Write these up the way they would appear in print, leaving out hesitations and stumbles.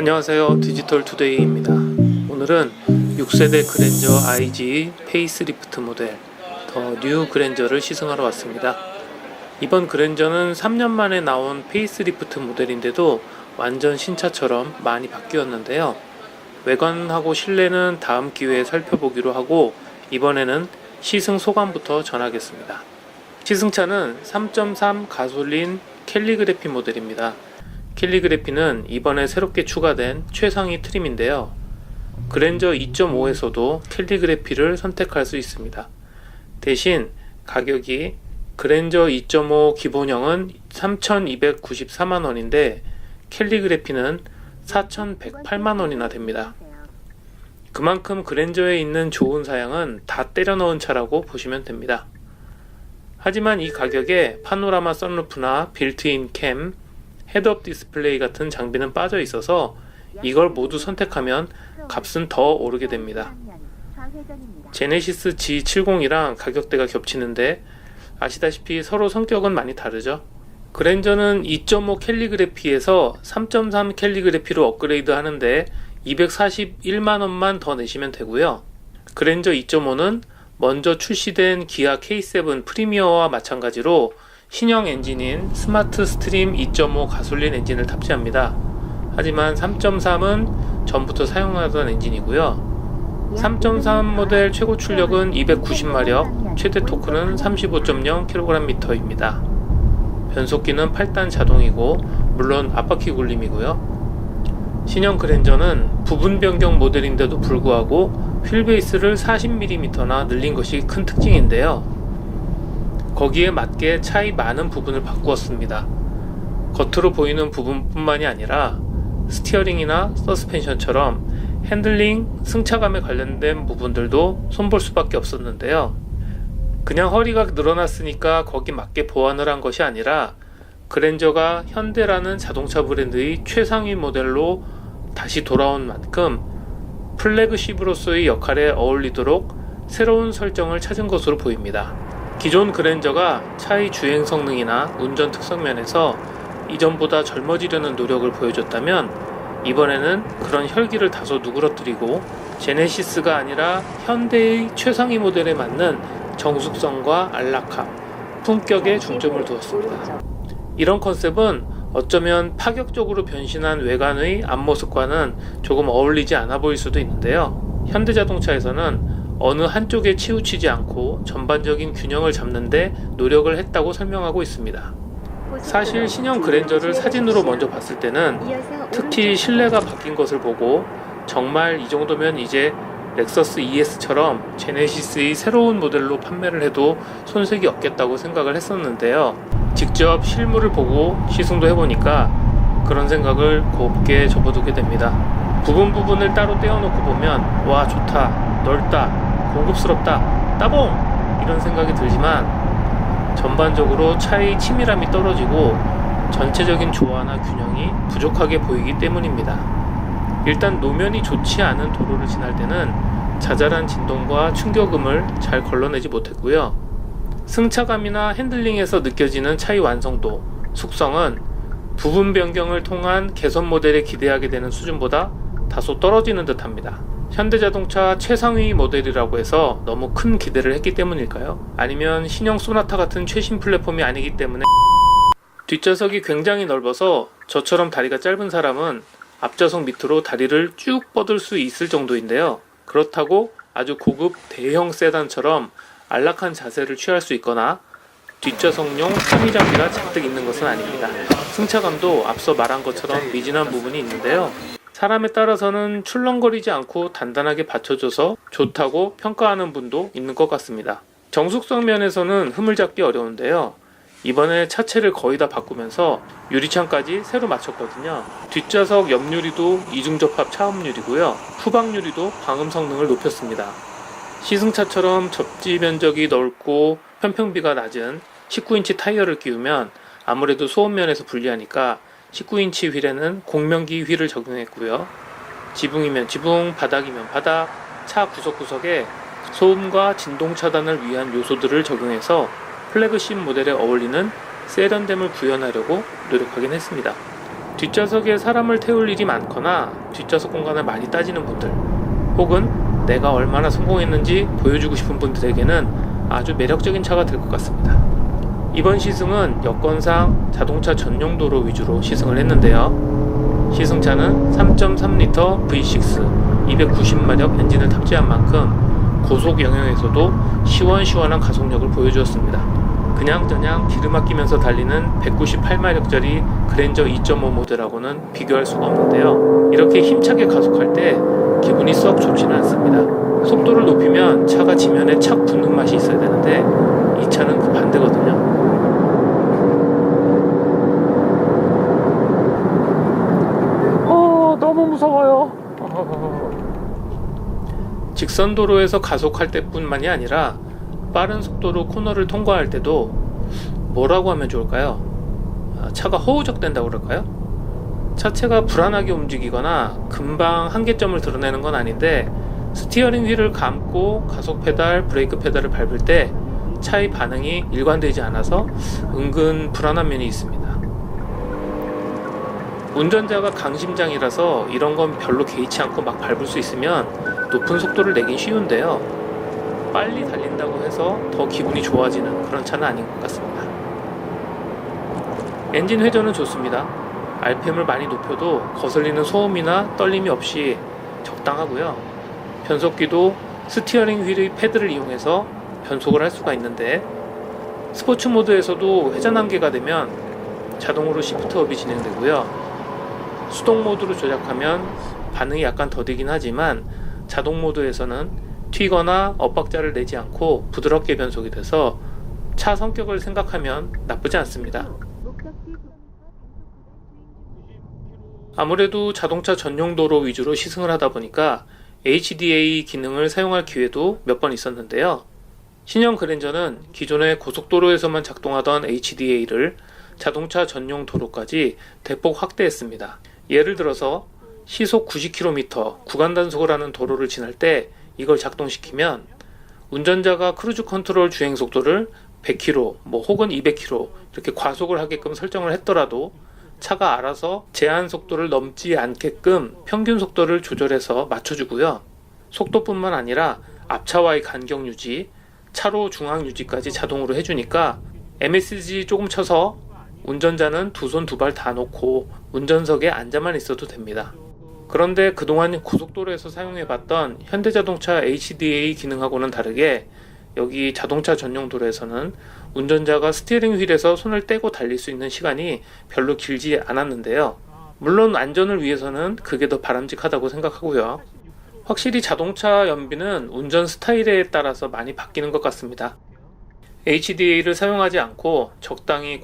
안녕하세요, 디지털투데이입니다. 오늘은 6세대 그랜저 IG 페이스리프트 모델 더 뉴 그랜저를 시승하러 왔습니다. 이번 그랜저는 3년 만에 나온 페이스리프트 모델인데도 완전 신차처럼 많이 바뀌었는데요. 외관하고 실내는 다음 기회에 살펴보기로 하고 이번에는 시승 소감부터 전하겠습니다. 시승차는 3.3 가솔린 캘리그래피 모델입니다. 캘리그래피는 이번에 새롭게 추가된 최상위 트림인데요. 그랜저 2.5에서도 캘리그래피를 선택할 수 있습니다. 대신 가격이 그랜저 2.5 기본형은 3,294만원인데 캘리그래피는 4,108만원이나 됩니다. 그만큼 그랜저에 있는 좋은 사양은 다 때려 넣은 차라고 보시면 됩니다. 하지만 이 가격에 파노라마 선루프나 빌트인 캠, 헤드업 디스플레이 같은 장비는 빠져 있어서 이걸 모두 선택하면 값은 더 오르게 됩니다. 제네시스 G70이랑 가격대가 겹치는데 아시다시피 서로 성격은 많이 다르죠. 그랜저는 2.5 캘리그래피에서 3.3 캘리그래피로 업그레이드 하는데 241만원만 더 내시면 되고요. 그랜저 2.5는 먼저 출시된 기아 K7 프리미어와 마찬가지로 신형 엔진인 스마트 스트림 2.5 가솔린 엔진을 탑재합니다. 하지만 3.3은 전부터 사용하던 엔진이고요. 3.3 모델 최고 출력은 290마력, 최대 토크는 35.0kgm입니다. 변속기는 8단 자동이고 물론 앞바퀴 굴림이고요. 신형 그랜저는 부분 변경 모델인데도 불구하고 휠베이스를 40mm나 늘린 것이 큰 특징인데요. 거기에 맞게 차이 많은 부분을 바꾸었습니다. 겉으로 보이는 부분뿐만이 아니라 스티어링이나 서스펜션처럼 핸들링, 승차감에 관련된 부분들도 손볼 수밖에 없었는데요. 그냥 허리가 늘어났으니까 거기 맞게 보완을 한 것이 아니라 그랜저가 현대라는 자동차 브랜드의 최상위 모델로 다시 돌아온 만큼 플래그십으로서의 역할에 어울리도록 새로운 설정을 찾은 것으로 보입니다. 기존 그랜저가 차의 주행 성능이나 운전 특성 면에서 이전보다 젊어지려는 노력을 보여줬다면 이번에는 그런 혈기를 다소 누그러뜨리고 제네시스가 아니라 현대의 최상위 모델에 맞는 정숙성과 안락함, 품격에 중점을 두었습니다. 이런 컨셉은 어쩌면 파격적으로 변신한 외관의 앞모습과는 조금 어울리지 않아 보일 수도 있는데요. 현대자동차에서는 어느 한쪽에 치우치지 않고 전반적인 균형을 잡는데 노력을 했다고 설명하고 있습니다. 사실 신형 그랜저를 사진으로 먼저 봤을 때는 특히 실내가 바뀐 것을 보고 정말 이 정도면 이제 렉서스 ES처럼 제네시스의 새로운 모델로 판매를 해도 손색이 없겠다고 생각을 했었는데요. 직접 실물을 보고 시승도 해보니까 그런 생각을 곱게 접어두게 됩니다. 부분을 따로 떼어놓고 보면 와 좋다, 넓다, 고급스럽다, 따봉! 이런 생각이 들지만 전반적으로 차의 치밀함이 떨어지고 전체적인 조화나 균형이 부족하게 보이기 때문입니다. 일단 노면이 좋지 않은 도로를 지날 때는 자잘한 진동과 충격음을 잘 걸러내지 못했고요. 승차감이나 핸들링에서 느껴지는 차의 완성도, 숙성은 부분 변경을 통한 개선 모델에 기대하게 되는 수준보다 다소 떨어지는 듯합니다. 현대자동차 최상위 모델이라고 해서 너무 큰 기대를 했기 때문일까요? 아니면 신형 소나타 같은 최신 플랫폼이 아니기 때문에 뒷좌석이 굉장히 넓어서 저처럼 다리가 짧은 사람은 앞좌석 밑으로 다리를 쭉 뻗을 수 있을 정도인데요. 그렇다고 아주 고급 대형 세단처럼 안락한 자세를 취할 수 있거나 뒷좌석용 편의 장비가 잔뜩 있는 것은 아닙니다. 승차감도 앞서 말한 것처럼 미진한 부분이 있는데요. 사람에 따라서는 출렁거리지 않고 단단하게 받쳐줘서 좋다고 평가하는 분도 있는 것 같습니다. 정숙성 면에서는 흠을 잡기 어려운데요. 이번에 차체를 거의 다 바꾸면서 유리창까지 새로 맞췄거든요. 뒷좌석 옆유리도 이중접합 차음유리고요. 후방유리도 방음 성능을 높였습니다. 시승차처럼 접지 면적이 넓고 편평비가 낮은 19인치 타이어를 끼우면 아무래도 소음 면에서 불리하니까 19인치 휠에는 공명기 휠을 적용했고요. 지붕이면 지붕, 바닥이면 바닥, 차 구석구석에 소음과 진동 차단을 위한 요소들을 적용해서 플래그십 모델에 어울리는 세련됨을 구현하려고 노력하긴 했습니다. 뒷좌석에 사람을 태울 일이 많거나 뒷좌석 공간을 많이 따지는 분들, 혹은 내가 얼마나 성공했는지 보여주고 싶은 분들에게는 아주 매력적인 차가 될 것 같습니다. 이번 시승은 여건상 자동차 전용 도로 위주로 시승을 했는데요. 시승차는 3.3L V6 290마력 엔진을 탑재한 만큼 고속 영역에서도 시원시원한 가속력을 보여주었습니다. 그냥저냥 기름 아끼면서 달리는 198마력짜리 그랜저 2.5 모델하고는 비교할 수가 없는데요. 이렇게 힘차게 가속할 때 기분이 썩 좋지는 않습니다. 속도를 높이면 차가 지면에 착 붙는 맛이 있어야 되는데 이 차는 그 반대거든요. 너무 무서워요. 직선 도로에서 가속할 때뿐만이 아니라 빠른 속도로 코너를 통과할 때도 뭐라고 하면 좋을까요? 차가 허우적댄다고 그럴까요? 차체가 불안하게 움직이거나 금방 한계점을 드러내는 건 아닌데 스티어링 휠을 감고 가속 페달, 브레이크 페달을 밟을 때 차의 반응이 일관되지 않아서 은근 불안한 면이 있습니다. 운전자가 강심장이라서 이런 건 별로 개의치 않고 막 밟을 수 있으면 높은 속도를 내긴 쉬운데요. 빨리 달린다고 해서 더 기분이 좋아지는 그런 차는 아닌 것 같습니다. 엔진 회전은 좋습니다. RPM을 많이 높여도 거슬리는 소음이나 떨림이 없이 적당하고요. 변속기도 스티어링 휠의 패드를 이용해서 변속을 할 수가 있는데 스포츠 모드에서도 회전 한계가 되면 자동으로 시프트업이 진행되고요. 수동 모드로 조작하면 반응이 약간 더디긴 하지만 자동 모드에서는 튀거나 엇박자를 내지 않고 부드럽게 변속이 돼서 차 성격을 생각하면 나쁘지 않습니다. 아무래도 자동차 전용 도로 위주로 시승을 하다 보니까 HDA 기능을 사용할 기회도 몇 번 있었는데요. 신형 그랜저는 기존의 고속도로에서만 작동하던 HDA를 자동차 전용 도로까지 대폭 확대했습니다. 예를 들어서 시속 90km 구간 단속을 하는 도로를 지날 때 이걸 작동시키면 운전자가 크루즈 컨트롤 주행 속도를 100km 혹은 200km 이렇게 과속을 하게끔 설정을 했더라도 차가 알아서 제한 속도를 넘지 않게끔 평균 속도를 조절해서 맞춰주고요. 속도뿐만 아니라 앞차와의 간격 유지, 차로 중앙 유지까지 자동으로 해주니까 MSG 조금 쳐서 운전자는 두 손 두 발 다 놓고 운전석에 앉아만 있어도 됩니다. 그런데 그동안 고속도로에서 사용해봤던 현대자동차 HDA 기능하고는 다르게 여기 자동차 전용 도로에서는 운전자가 스티어링 휠에서 손을 떼고 달릴 수 있는 시간이 별로 길지 않았는데요. 물론 안전을 위해서는 그게 더 바람직하다고 생각하고요. 확실히 자동차 연비는 운전 스타일에 따라서 많이 바뀌는 것 같습니다. HDA를 사용하지 않고 적당히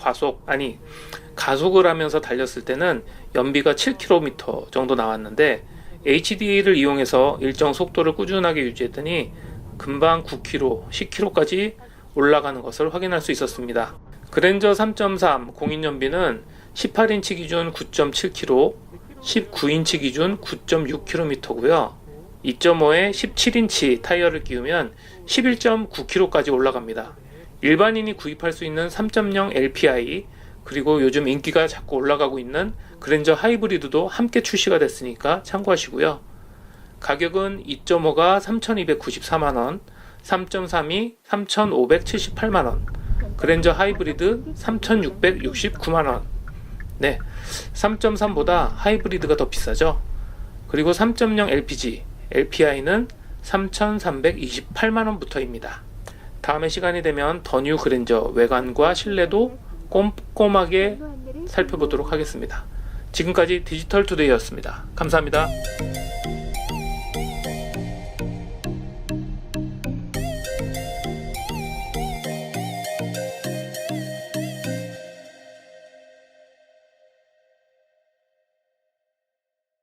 가속을 하면서 달렸을 때는 연비가 7km 정도 나왔는데 HDA를 이용해서 일정 속도를 꾸준하게 유지했더니 금방 9km, 10km까지 올라가는 것을 확인할 수 있었습니다. 그랜저 3.3 공인연비는 18인치 기준 9.7km, 19인치 기준 9.6km고요. 2.5에 17인치 타이어를 끼우면 11.9km까지 올라갑니다. 일반인이 구입할 수 있는 3.0 LPI 그리고 요즘 인기가 자꾸 올라가고 있는 그랜저 하이브리드도 함께 출시가 됐으니까 참고하시고요. 가격은 2.5가 3,294만원, 3.3이 3,578만원, 그랜저 하이브리드 3,669만원. 네, 3.3보다 하이브리드가 더 비싸죠. 그리고 3.0 LPG, LPI는 3,328만원부터입니다. 다음에 시간이 되면 더 뉴 그랜저 외관과 실내도 꼼꼼하게 살펴보도록 하겠습니다. 지금까지 디지털 투데이였습니다. 감사합니다.